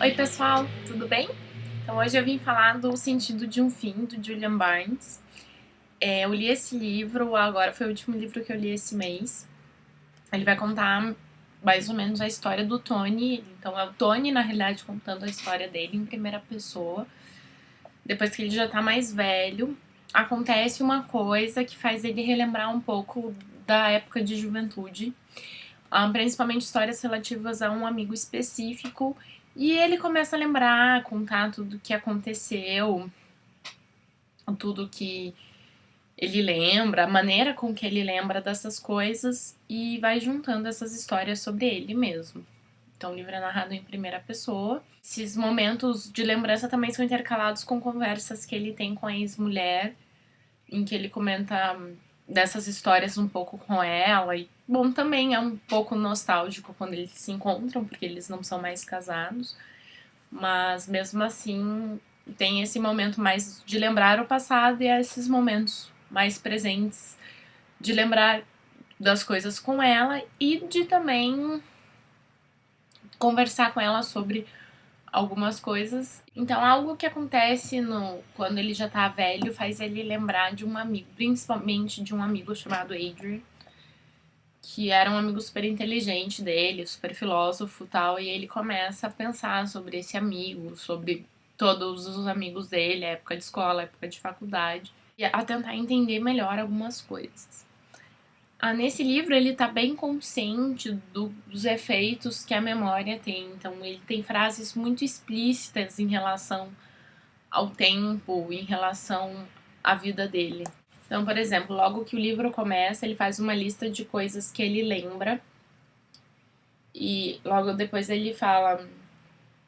Oi pessoal, tudo bem? Então hoje eu vim falar do Sentido de um Fim, do Julian Barnes. Eu li esse livro, agora foi o último livro que eu li esse mês. Ele vai contar mais ou menos a história do Tony. Então é o Tony, na realidade, contando a história dele em primeira pessoa. Depois que ele já tá mais velho, acontece uma coisa que faz ele relembrar um pouco da época de juventude. Principalmente histórias relativas a um amigo específico. E ele começa a lembrar, contar tudo o que aconteceu, tudo que ele lembra, a maneira com que ele lembra dessas coisas e vai juntando essas histórias sobre ele mesmo. Então o livro é narrado em primeira pessoa. Esses momentos de lembrança também são intercalados com conversas que ele tem com a ex-mulher, em que ele comenta dessas histórias um pouco com ela. E, bom, também é um pouco nostálgico quando eles se encontram, porque eles não são mais casados. Mas mesmo assim, tem esse momento mais de lembrar o passado e esses momentos mais presentes de lembrar das coisas com ela e de também conversar com ela sobre algumas coisas. Então, algo que acontece quando ele já tá velho faz ele lembrar de um amigo, principalmente de um amigo chamado Adrian, que era um amigo super inteligente dele, super filósofo e tal, e ele começa a pensar sobre esse amigo, sobre todos os amigos dele, a época de escola, a época de faculdade, e a tentar entender melhor algumas coisas. Nesse livro ele tá bem consciente dos efeitos que a memória tem, então ele tem frases muito explícitas em relação ao tempo, em relação à vida dele. Então, por exemplo, logo que o livro começa, ele faz uma lista de coisas que ele lembra e logo depois ele fala: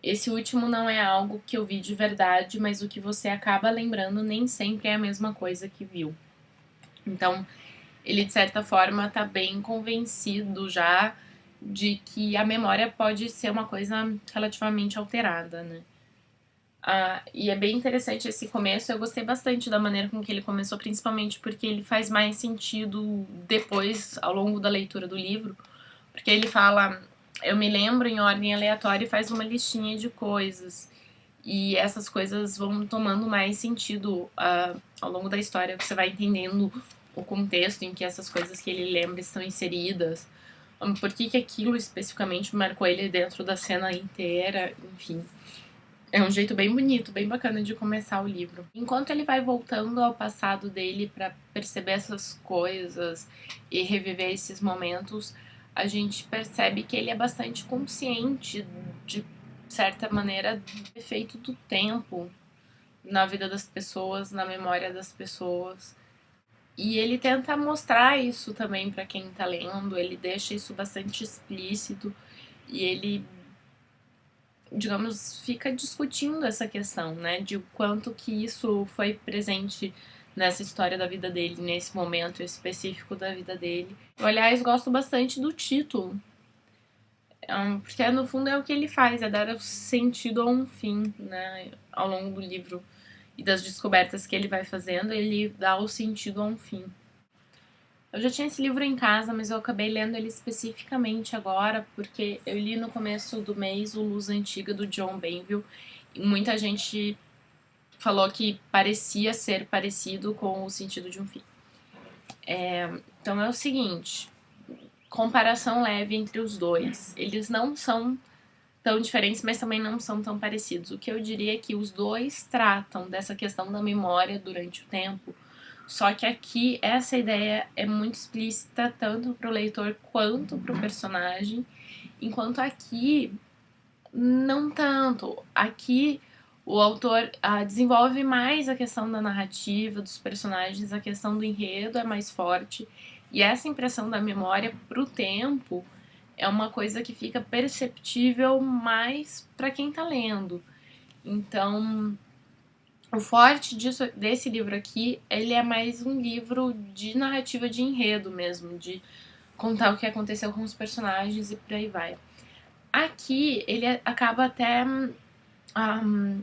esse último não é algo que eu vi de verdade, mas o que você acaba lembrando nem sempre é a mesma coisa que viu. Então, ele de certa forma tá bem convencido já de que a memória pode ser uma coisa relativamente alterada, né? E é bem interessante esse começo. Eu gostei bastante da maneira com que ele começou, principalmente porque ele faz mais sentido depois, ao longo da leitura do livro. Porque ele fala: eu me lembro em ordem aleatória e faz uma listinha de coisas. E essas coisas vão tomando mais sentido ao longo da história. Você vai entendendo o contexto em que essas coisas que ele lembra estão inseridas. Por que aquilo especificamente marcou ele dentro da cena inteira, enfim. É um jeito bem bonito, bem bacana de começar o livro. Enquanto ele vai voltando ao passado dele para perceber essas coisas e reviver esses momentos, a gente percebe que ele é bastante consciente, de certa maneira, do efeito do tempo na vida das pessoas, na memória das pessoas. E ele tenta mostrar isso também para quem tá lendo, ele deixa isso bastante explícito e ele, digamos, fica discutindo essa questão, né, de quanto que isso foi presente nessa história da vida dele, nesse momento específico da vida dele. Eu, aliás, gosto bastante do título, porque no fundo é o que ele faz, é dar sentido a um fim, né, ao longo do livro e das descobertas que ele vai fazendo, ele dá o sentido a um fim. Eu já tinha esse livro em casa, mas eu acabei lendo ele especificamente agora, porque eu li no começo do mês o Luz Antiga, do John Banville, e muita gente falou que parecia ser parecido com O Sentido de um Fim. Então é o seguinte, comparação leve entre os dois. Eles não são tão diferentes, mas também não são tão parecidos. O que eu diria é que os dois tratam dessa questão da memória durante o tempo. Só que aqui essa ideia é muito explícita tanto para o leitor quanto para o personagem, enquanto aqui não tanto. Aqui o autor desenvolve mais a questão da narrativa, dos personagens, a questão do enredo é mais forte, e essa impressão da memória para o tempo é uma coisa que fica perceptível mais para quem está lendo. Então, o forte desse livro aqui, ele é mais um livro de narrativa de enredo mesmo, de contar o que aconteceu com os personagens e por aí vai. Aqui, ele acaba até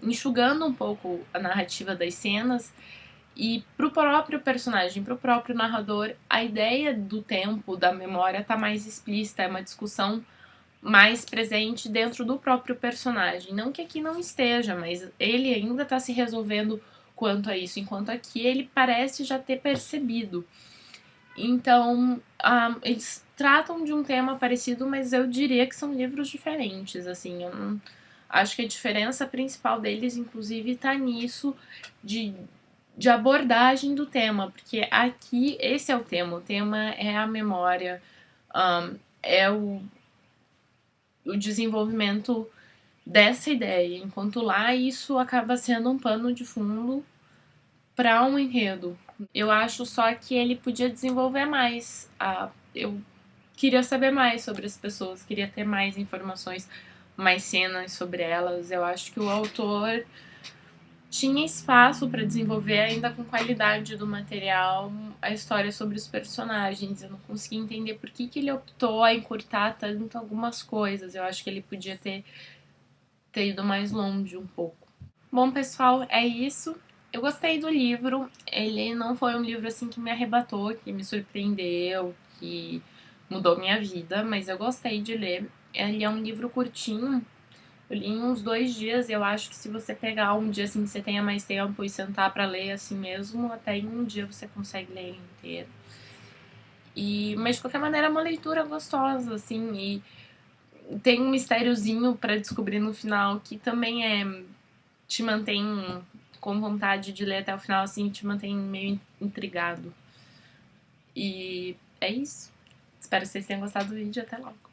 enxugando um pouco a narrativa das cenas e pro próprio personagem, pro próprio narrador, a ideia do tempo, da memória tá mais explícita, é uma discussão mais presente dentro do próprio personagem. Não que aqui não esteja, mas ele ainda tá se resolvendo quanto a isso, enquanto aqui ele parece já ter percebido. Então, eles tratam de um tema parecido, mas eu diria que são livros diferentes, assim. Eu não, acho que a diferença principal deles, inclusive, tá nisso de abordagem do tema, porque aqui esse é o tema é a memória, é o desenvolvimento dessa ideia, enquanto lá isso acaba sendo um pano de fundo para um enredo. Eu acho só que ele podia desenvolver mais. Eu queria saber mais sobre as pessoas, queria ter mais informações, mais cenas sobre elas. Eu acho que o autor tinha espaço para desenvolver, ainda com qualidade do material, a história sobre os personagens. Eu não consegui entender por que ele optou a encurtar tanto algumas coisas. Eu acho que ele podia ter ido mais longe um pouco. Bom, pessoal, é isso. Eu gostei do livro. Ele não foi um livro assim que me arrebatou, que me surpreendeu, que mudou minha vida, mas eu gostei de ler. Ele é um livro curtinho. Eu li em uns 2 dias. Eu acho que se você pegar um dia assim que você tenha mais tempo e sentar pra ler assim mesmo, até em um dia você consegue ler ele inteiro. Mas de qualquer maneira é uma leitura gostosa, assim, e tem um mistériozinho pra descobrir no final que também te mantém com vontade de ler até o final, assim, te mantém meio intrigado. E é isso. Espero que vocês tenham gostado do vídeo. Até logo.